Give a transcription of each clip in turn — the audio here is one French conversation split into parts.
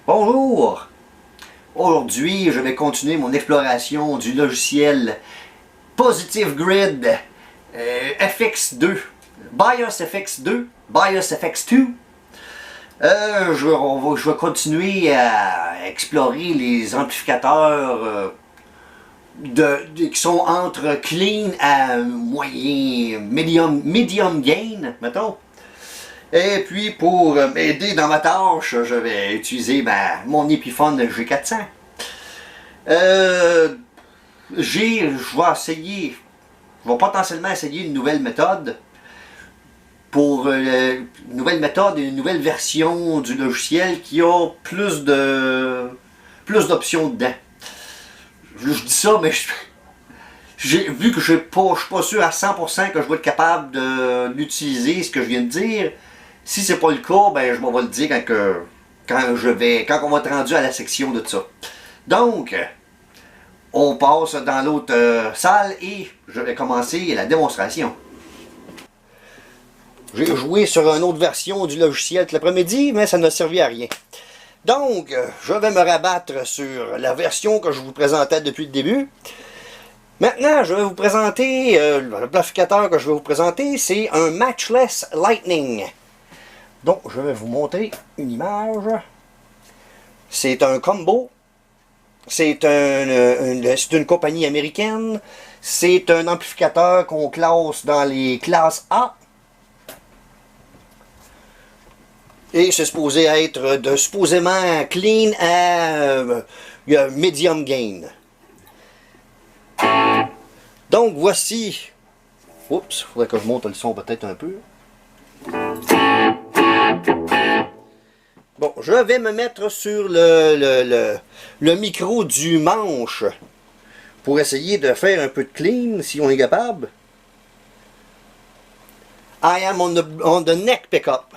Bonjour! Aujourd'hui, je vais continuer mon exploration du logiciel Positive Grid FX2, BIOS FX2, BIOS FX2. Je vais continuer à explorer les amplificateurs qui sont entre clean à moyen, medium gain, mettons. Et puis pour m'aider dans ma tâche, je vais utiliser mon Epiphone G400. Je vais potentiellement essayer une nouvelle méthode une nouvelle méthode et une nouvelle version du logiciel qui a plus d'options dedans. Je dis ça, mais vu que je ne suis pas sûr à 100% que je vais être capable de l'utiliser, ce que je viens de dire. Si c'est pas le cas, je vais le dire quand on va être rendu à la section de ça. Donc, on passe dans l'autre salle et je vais commencer la démonstration. J'ai joué sur une autre version du logiciel tout l'après-midi, mais ça n'a servi à rien. Donc, je vais me rabattre sur la version que je vous présentais depuis le début. Maintenant, je vais vous présenter, l'amplificateur que je vais vous présenter, c'est un Matchless Lightning. Donc, je vais vous montrer une image. C'est un combo. C'est une compagnie américaine. C'est un amplificateur qu'on classe dans les classes A. Et c'est supposé être supposément clean à medium gain. Donc, voici. Oups, il faudrait que je monte le son peut-être un peu. Bon, je vais me mettre sur le micro du manche pour essayer de faire un peu de clean si on est capable. I am on the neck pickup.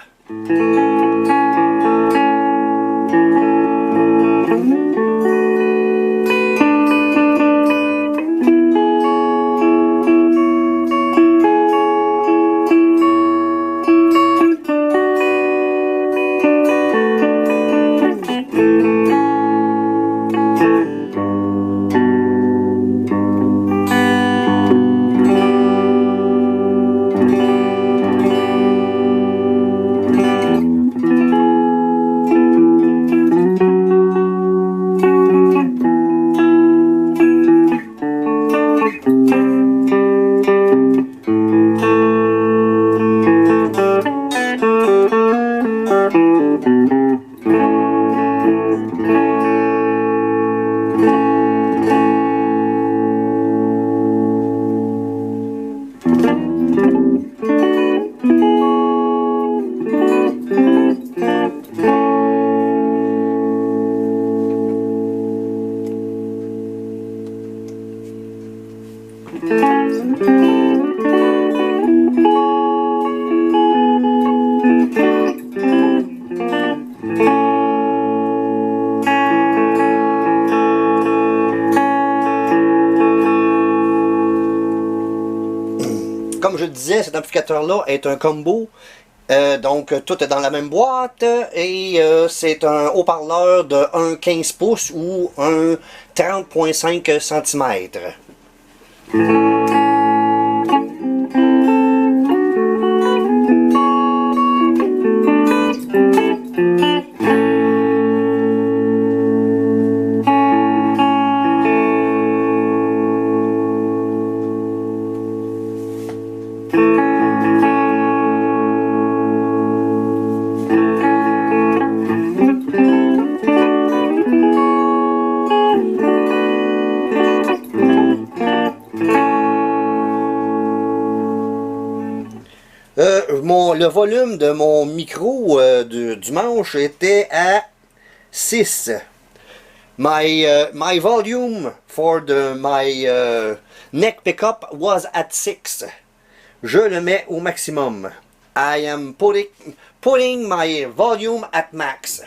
Comme je le disais, cet amplificateur-là est un combo. Donc tout est dans la même boîte et c'est un haut-parleur de 1,15 pouces ou un 30,5 cm. Le volume de mon micro du manche était à 6. My volume for my neck pickup was at 6. Je le mets au maximum. I am putting my volume at max.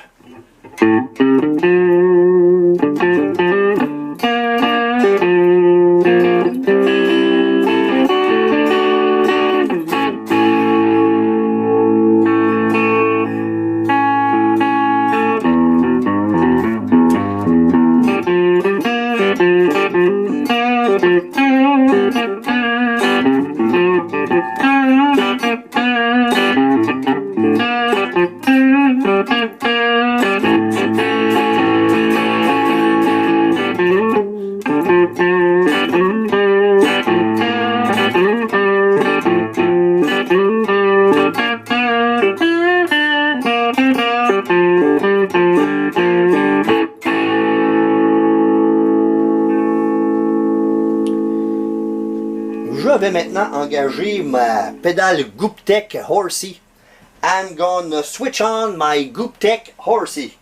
vais maintenant engager ma pédale Gouptec Horsey. I'm gonna switch on my Gouptec Horsey.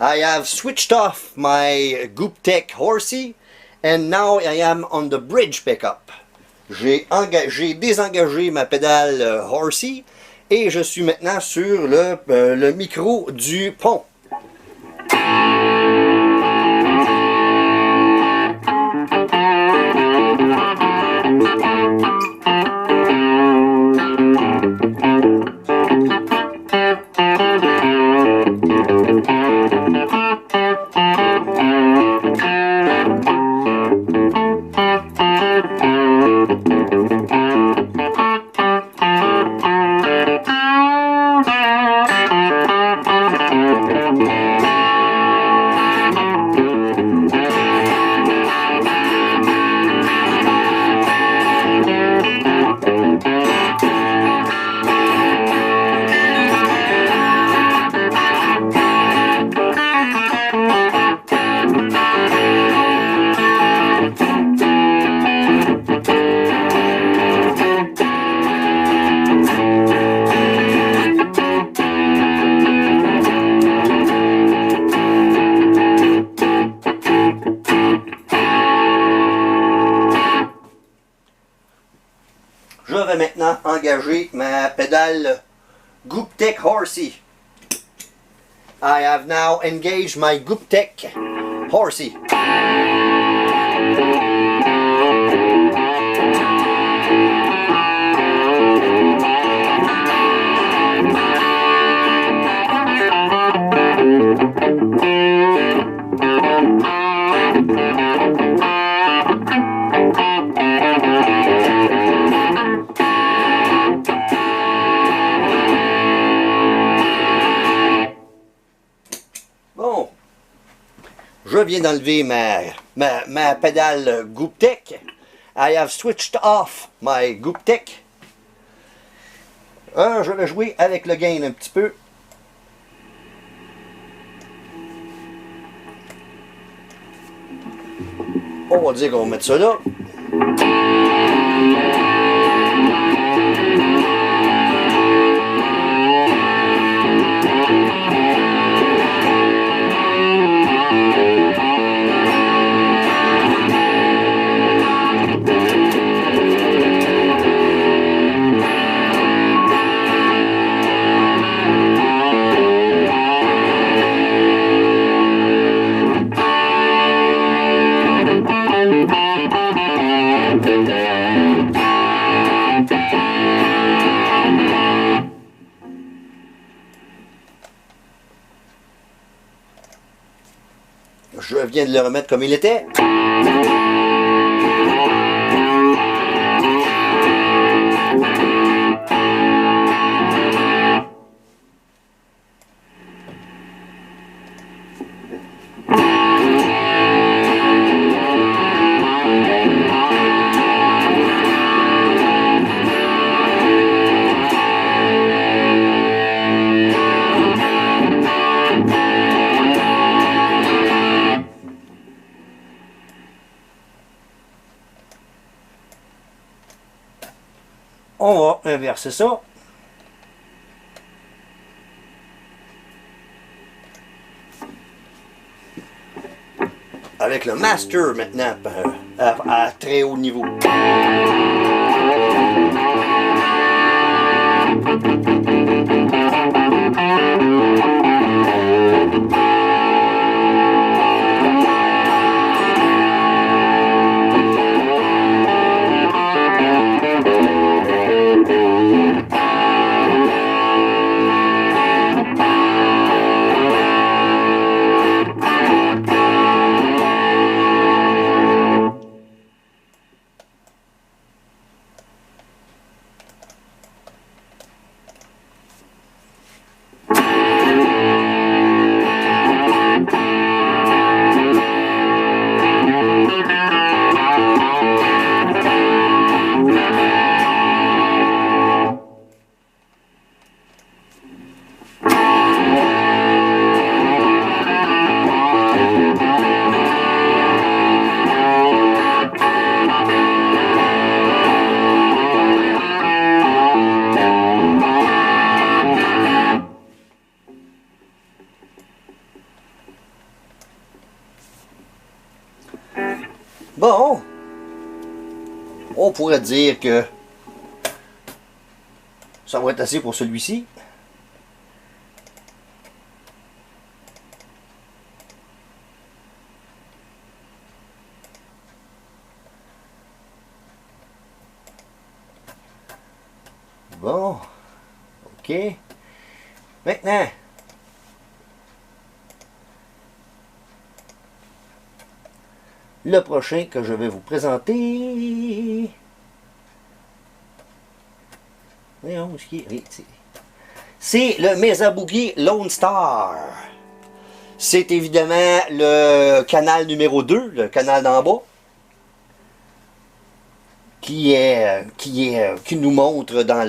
I have switched off my Gouptec Horsey and now I am on the bridge pickup. J'ai désengagé ma pédale Horsey et je suis maintenant sur le micro du pont. Je vais maintenant engager ma pédale Gouptec Horsey. I have now engaged my Gouptec Horsey. Bon, je viens d'enlever ma pédale Gouptec. I have switched off my Gouptec. Je vais jouer avec le gain un petit peu. On va dire qu'on va mettre ça là. Je viens de le remettre comme il était. On va inverser ça. Avec le master maintenant. à très haut niveau. Bon, on pourrait dire que ça va être assez pour celui-ci. Bon, ok. Maintenant, le prochain que je vais vous présenter, c'est le Mesa Boogie Lone Star. C'est évidemment le canal numéro 2, le canal d'en bas, qui nous montre dans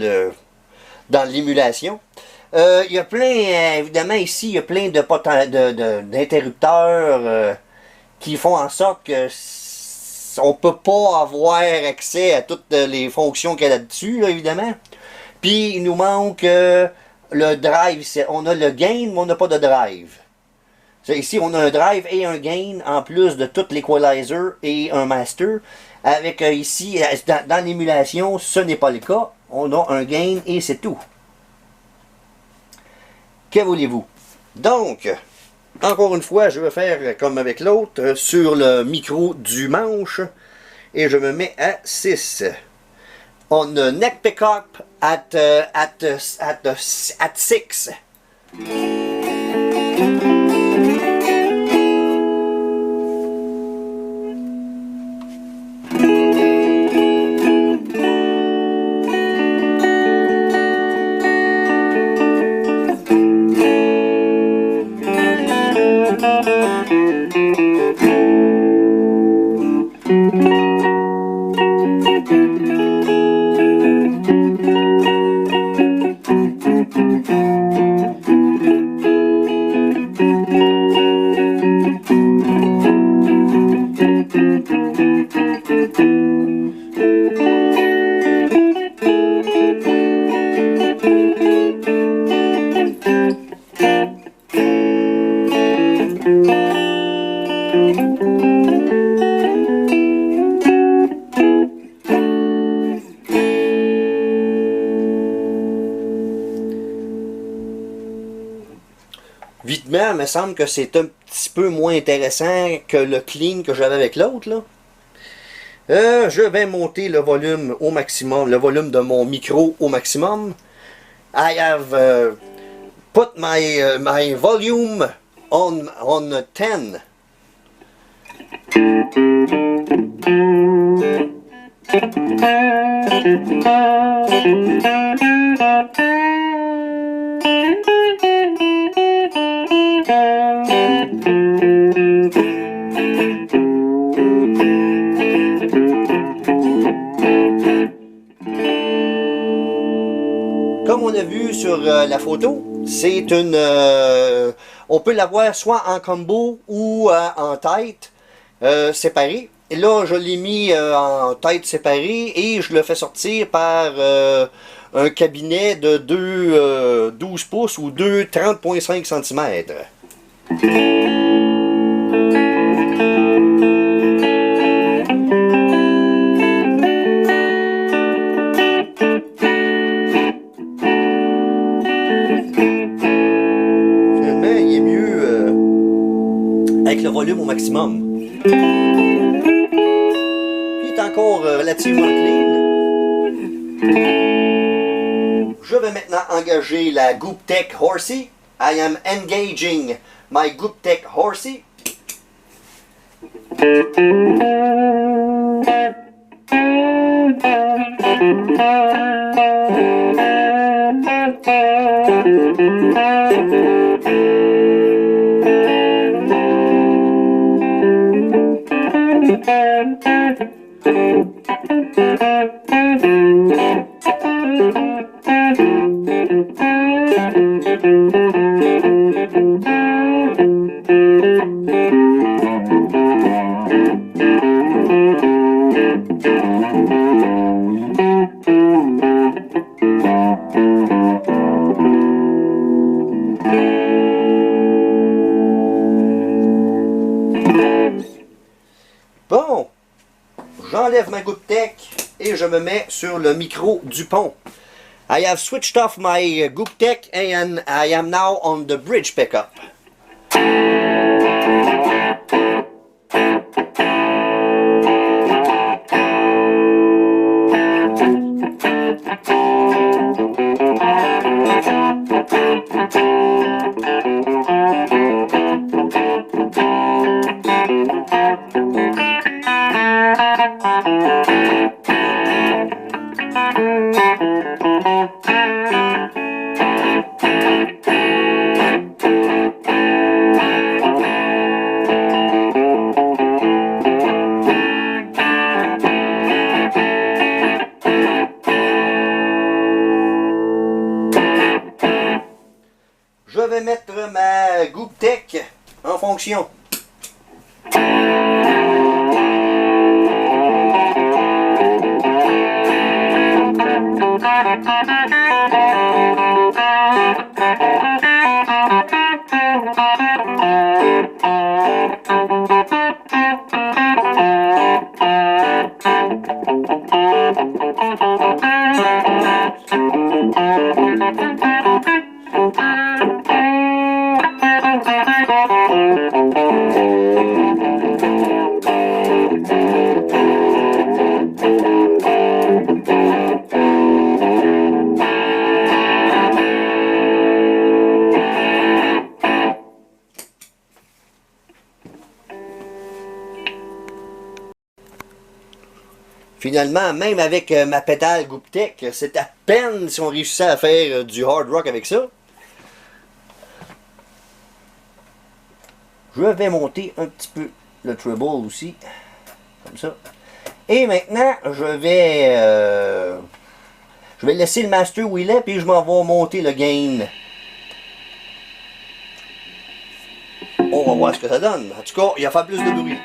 l'émulation. Il y a plein, évidemment ici, il y a plein d'interrupteurs qui font en sorte que on peut pas avoir accès à toutes les fonctions qu'il y a là-dessus, là, évidemment. Puis il nous manque le drive. On a le gain, mais on n'a pas de drive. Ici, on a un drive et un gain, en plus de tout l'equalizer et un master. Avec ici, dans l'émulation, ce n'est pas le cas. On a un gain et c'est tout. Que voulez-vous? Donc, encore une fois, je vais faire comme avec l'autre, sur le micro du manche. Et je me mets à 6. On a neck pickup at 6. Vitement, il me semble que c'est un petit peu moins intéressant que le clean que j'avais avec l'autre, là. Je vais monter le volume au maximum, le volume de mon micro au maximum. I have put my volume on 10. Comme on a vu sur la photo, c'est une... on peut l'avoir soit en combo ou en tête séparée. Et là, je l'ai mis en tête séparée et je le fais sortir par un cabinet de 12 pouces ou 30,5 cm. le volume au maximum. Puis il est encore relativement clean. Je vais maintenant engager la Gooptech Horsey. I am engaging my Gooptech Horsey. Bon, j'enlève ma Gooptech et je me mets sur le micro du pont. I have switched off my Gooptech and I am now on the bridge pickup. Je vais mettre ma Gooptech en fonction. Finalement, même avec ma pédale Gooptech, c'est à peine si on réussissait à faire du hard rock avec ça. Je vais monter un petit peu le treble aussi, comme ça. Et maintenant, je vais laisser le master où il est, puis je m'en vais monter le gain. On va voir ce que ça donne. En tout cas, il va faire plus de bruit.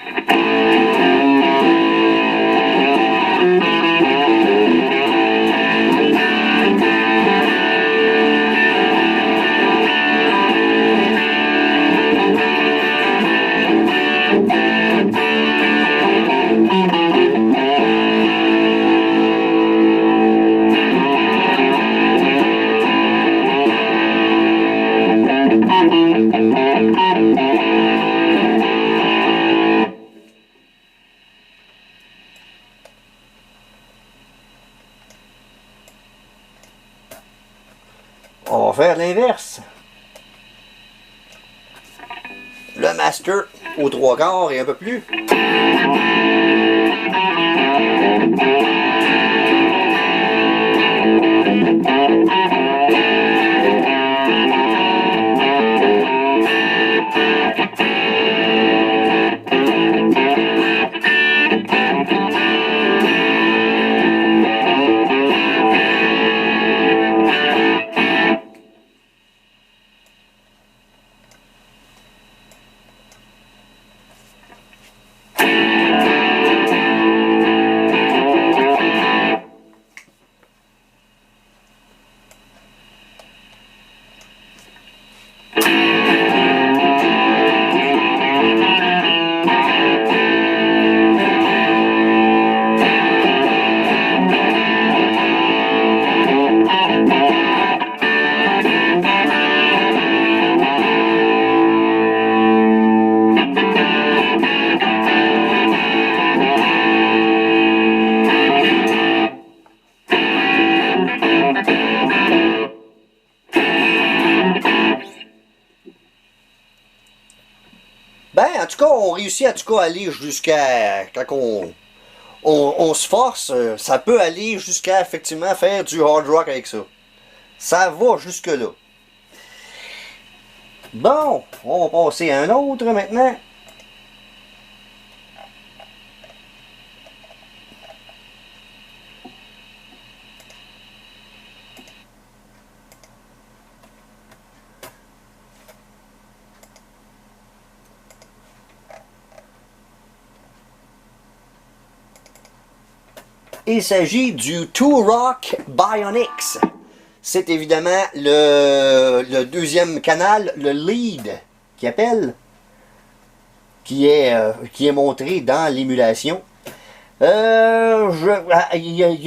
On va faire l'inverse. Le master aux 3/4 et un peu plus. Ben, en tout cas, on réussit à aller jusqu'à... Quand on se force, ça peut aller jusqu'à effectivement faire du hard rock avec ça. Ça va jusque-là. Bon, on va passer à un autre maintenant. Il s'agit du Two Rock Bionics. C'est évidemment le deuxième canal, le lead, qui appelle, qui est montré dans l'émulation. Il y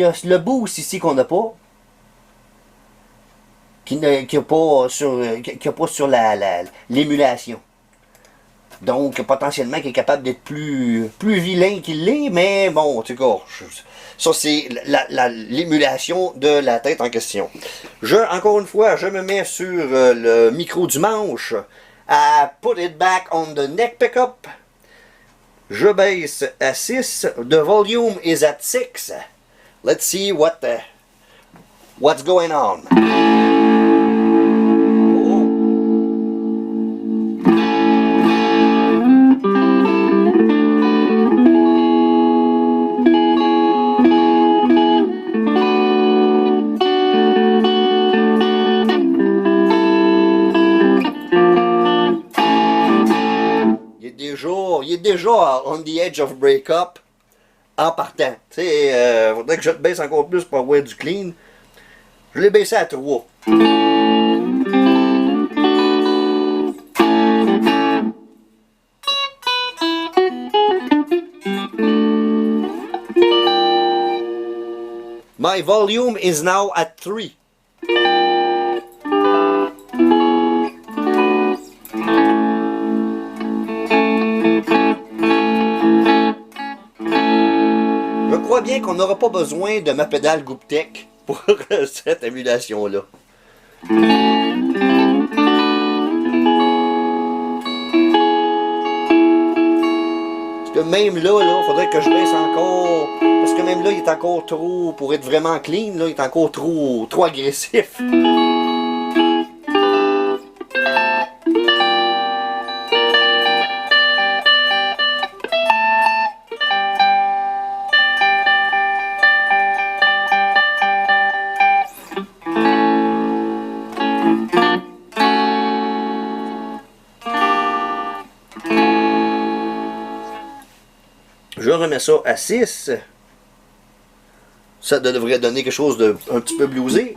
a le boost ici qu'on n'a pas, qui n'a pas sur l'émulation. Donc, potentiellement, qui est capable d'être plus vilain qu'il l'est, mais bon, en tout cas, ça c'est l'émulation de la tête en question. Encore une fois, je me mets sur le micro du manche à put it back on the neck pickup. Je baisse à 6. The volume is at 6. Let's see what's going on. Il est déjà on the edge of break-up en partant. Tu sais, faudrait que je te baisse encore plus pour avoir du clean. Je l'ai baissé à 3. My volume is now at 3. Je crois bien qu'on n'aura pas besoin de ma pédale Gouptec pour cette émulation-là. Parce que même là, il faudrait que je baisse encore. Parce que même là, il est encore trop, pour être vraiment clean, là, il est encore trop agressif. Je remets ça à 6. Ça devrait donner quelque chose de un petit peu bluesé.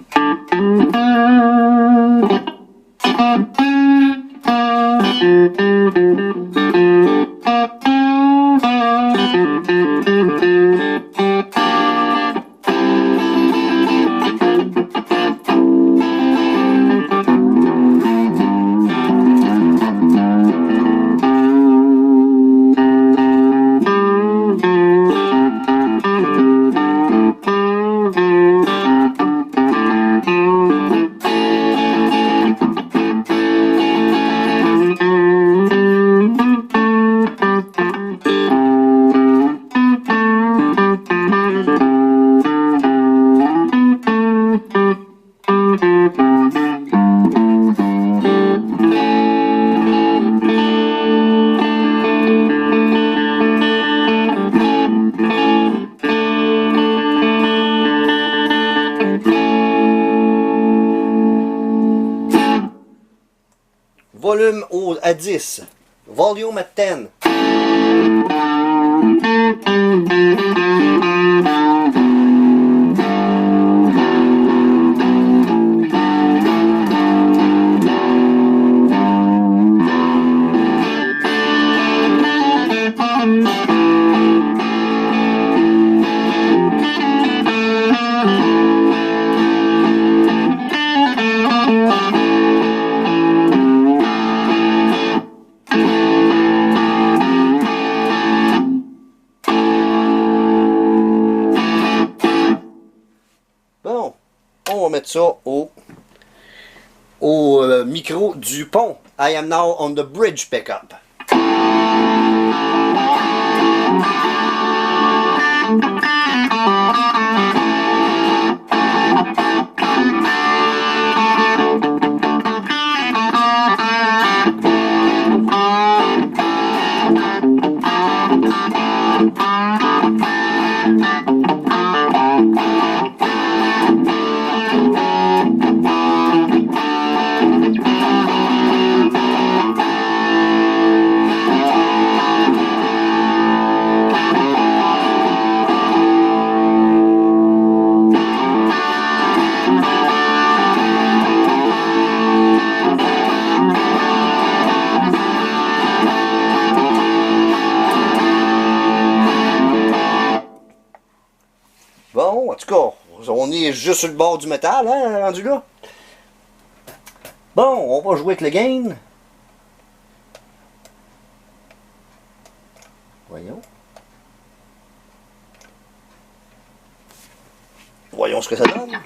Volume à 10. Volume at 10. Bon, on va mettre ça au micro du pont. I am now on the bridge pickup. est juste sur le bord du métal, hein, rendu là. Bon, on va jouer avec le gain. Voyons. Voyons ce que ça donne.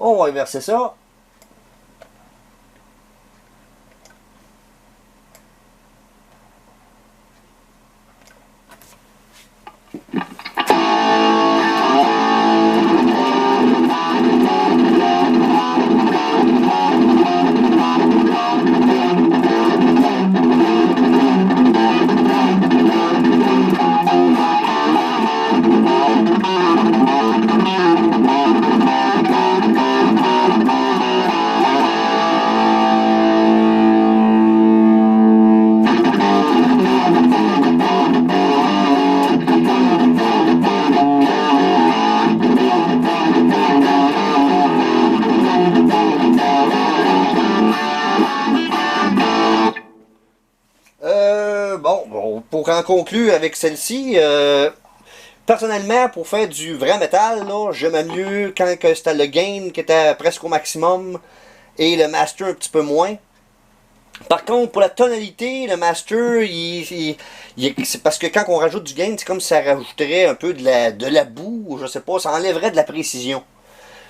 On va inverser ça. Bon, pour en conclure avec celle-ci, personnellement, pour faire du vrai métal, là, j'aimais mieux quand c'était le gain qui était presque au maximum et le master un petit peu moins. Par contre, pour la tonalité, le master, c'est parce que quand on rajoute du gain, c'est comme si ça rajouterait un peu de la boue, je sais pas, ça enlèverait de la précision.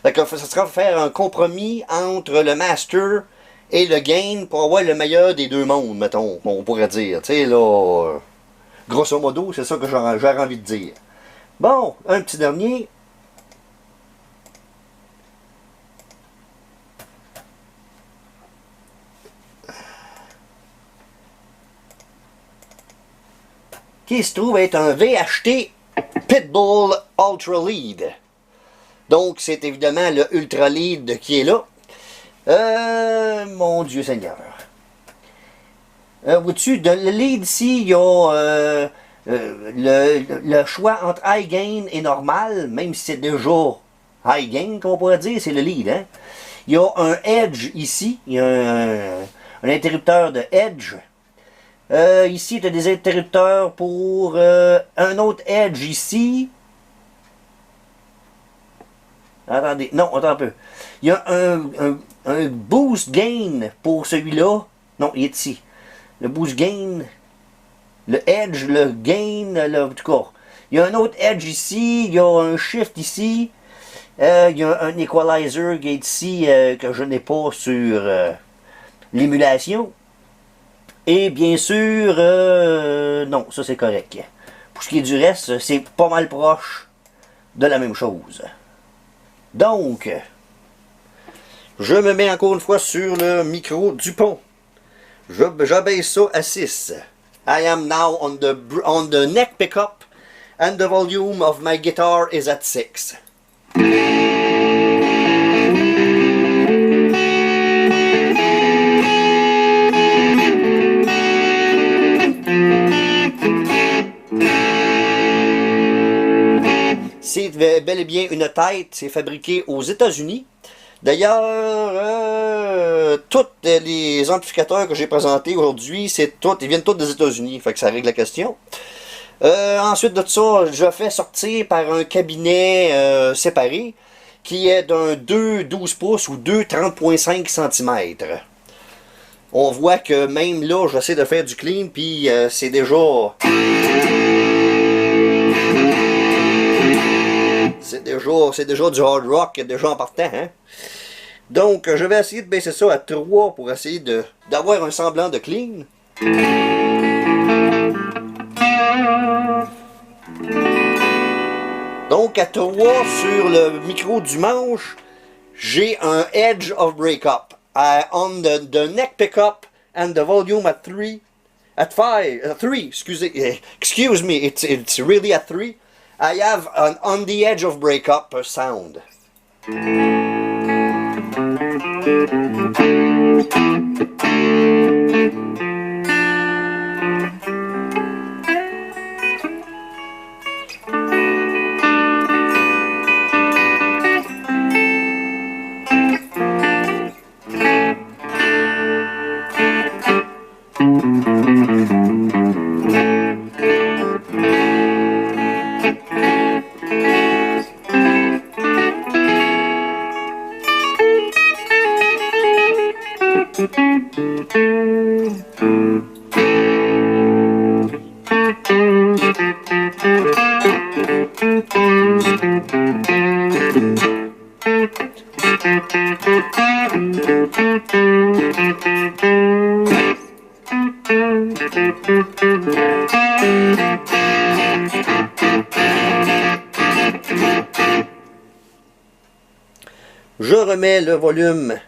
Fait que ça serait faire un compromis entre le master et le gain pour avoir le meilleur des deux mondes, mettons, on pourrait dire. Tu sais, là, grosso modo, c'est ça que j'aurais envie de dire. Bon, un petit dernier. Qui se trouve être un VHT Pitbull Ultra Lead. Donc, c'est évidemment le Ultra Lead qui est là. Mon Dieu Seigneur. Au-dessus de le lead ici, il y a le choix entre high gain et normal, même si c'est déjà high gain, qu'on pourrait dire, c'est le lead. Hein? Il y a un edge ici, il y a un interrupteur de edge. Ici, tu as des interrupteurs pour un autre edge ici. Attendez, non, attends un peu. Il y a un boost gain pour celui-là. Non, il est ici. Le boost gain, le edge, le gain, en tout cas. Il y a un autre edge ici, il y a un shift ici. Il y a un equalizer qui est ici que je n'ai pas sur l'émulation. Et bien sûr, non, ça c'est correct. Pour ce qui est du reste, c'est pas mal proche de la même chose. Donc, je me mets encore une fois sur le micro du pont. J'abaisse ça à 6. I am now on the neck pickup and the volume of my guitar is at 6. C'est bel et bien une tête, c'est fabriqué aux États-Unis. D'ailleurs, tous les amplificateurs que j'ai présentés aujourd'hui, ils viennent tous des États-Unis, fait que ça règle la question. Ensuite de ça, je fais sortir par un cabinet séparé, qui est d'un 2 12 pouces ou 2 30.5 cm. On voit que même là, j'essaie de faire du clean, puis c'est déjà... C'est déjà du hard rock, déjà en partant, hein? Donc, je vais essayer de baisser ça à 3 pour essayer d'avoir un semblant de clean. Donc, à 3 sur le micro du manche, j'ai un edge of breakup. On the neck pickup and the volume at 3. At 5, 3, excuse me, it's really at 3. I have an on the edge of breakup sound. Je remets le volume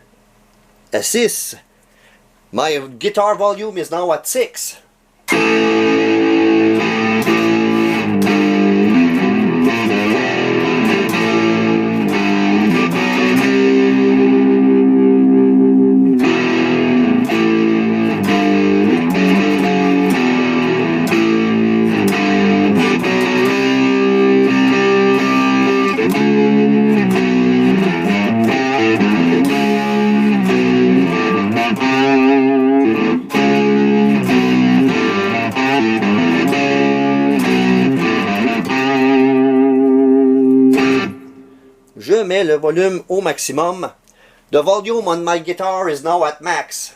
à 6. My guitar volume is now at 6. Je mets le volume au maximum. The volume on my guitar is now at max.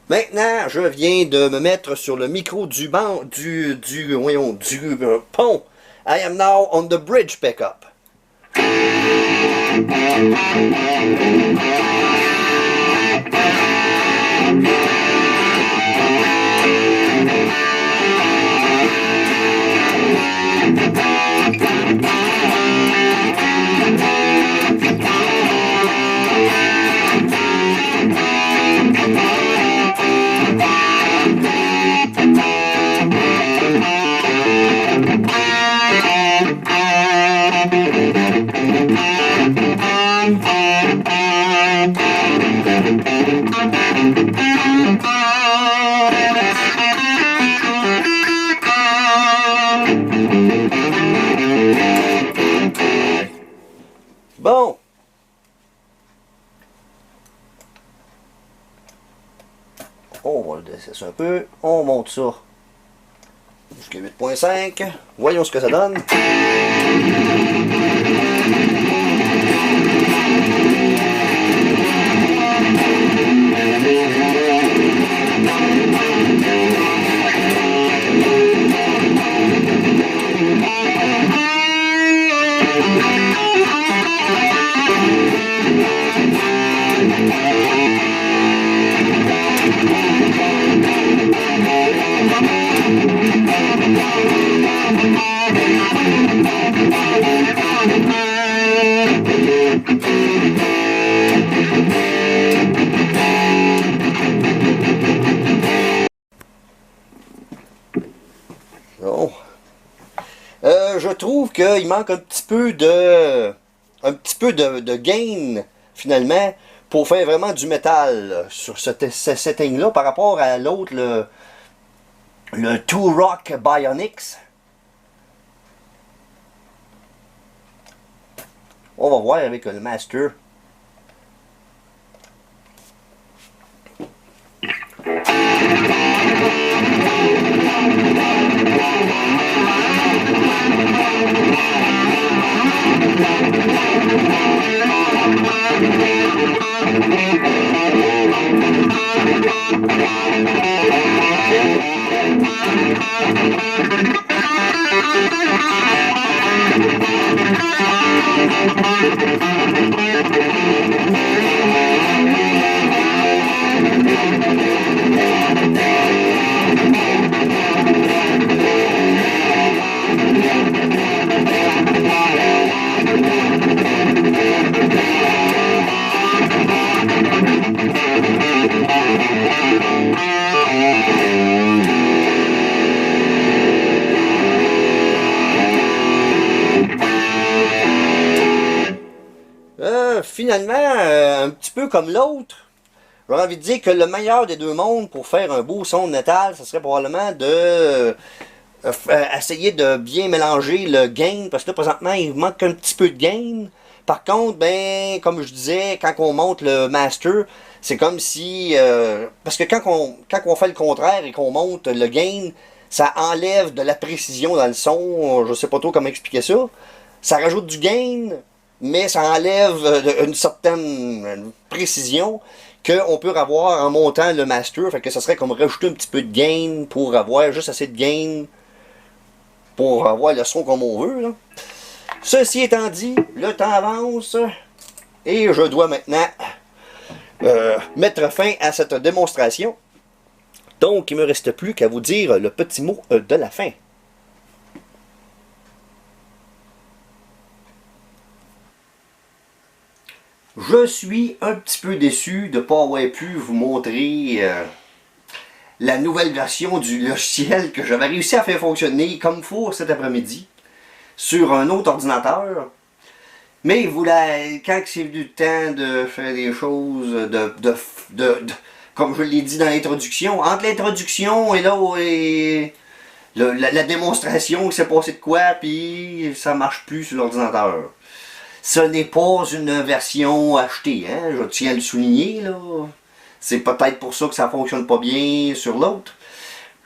Maintenant, je viens de me mettre sur le micro du pont. I am now on the bridge pickup. Bon. On va le descendre un peu. On monte ça jusqu'à 8.5. Voyons ce que ça donne. trouve qu'il manque un petit peu de gain, finalement, pour faire vraiment du métal sur ce setting-là par rapport à l'autre, le Two Rock Bionics. On va voir avec le Master. Finalement, un petit peu comme l'autre, j'aurais envie de dire que le meilleur des deux mondes pour faire un beau son de métal, ce serait probablement de essayer de bien mélanger le gain, parce que là, présentement, il manque un petit peu de gain. Par contre, ben, comme je disais, quand on monte le master, c'est comme si... parce que quand on fait le contraire et qu'on monte le gain, ça enlève de la précision dans le son. Je sais pas trop comment expliquer ça. Ça rajoute du gain, mais ça enlève une certaine précision qu'on peut avoir en montant le master. Fait que ça serait comme rajouter un petit peu de gain pour avoir juste assez de gain pour avoir le son comme on veut, là. Ceci étant dit, le temps avance et je dois maintenant mettre fin à cette démonstration. Donc, il ne me reste plus qu'à vous dire le petit mot de la fin. Je suis un petit peu déçu de ne pas avoir pu vous montrer la nouvelle version du logiciel que j'avais réussi à faire fonctionner comme il faut cet après-midi sur un autre ordinateur. Mais quand c'est venu le temps de faire des choses, comme je l'ai dit dans l'introduction, entre l'introduction et là, la démonstration, il s'est passé de quoi, puis ça marche plus sur l'ordinateur. Ce n'est pas une version achetée, hein, je tiens à le souligner, là. C'est peut-être pour ça que ça fonctionne pas bien sur l'autre.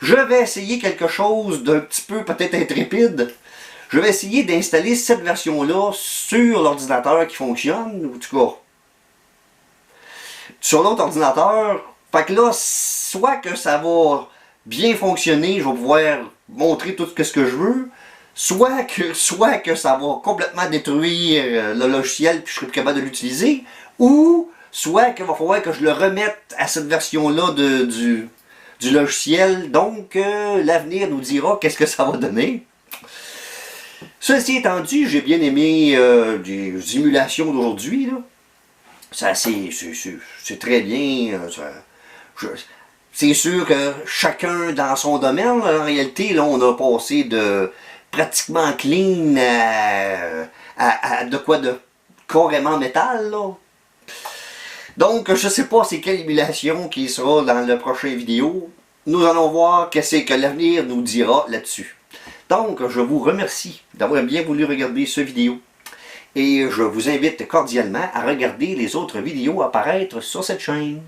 Je vais essayer quelque chose d'un petit peu peut-être intrépide. Je vais essayer d'installer cette version-là sur l'ordinateur qui fonctionne, ou en tout cas, sur l'autre ordinateur. Fait que là, soit que ça va bien fonctionner, je vais pouvoir montrer tout ce que je veux, soit que ça va complètement détruire le logiciel puis je serai plus capable de l'utiliser, ou soit qu'il va falloir que je le remette à cette version-là du logiciel. Donc, l'avenir nous dira qu'est-ce que ça va donner. Ceci étant dit, j'ai bien aimé des émulations d'aujourd'hui. C'est très bien. C'est sûr que chacun dans son domaine, en réalité, là, on a passé de pratiquement clean à de quoi de carrément métal, là. Donc, je sais pas c'est quelle émulation qui sera dans la prochaine vidéo. Nous allons voir qu'est-ce que l'avenir nous dira là-dessus. Donc, je vous remercie d'avoir bien voulu regarder cette vidéo. Et je vous invite cordialement à regarder les autres vidéos apparaître sur cette chaîne.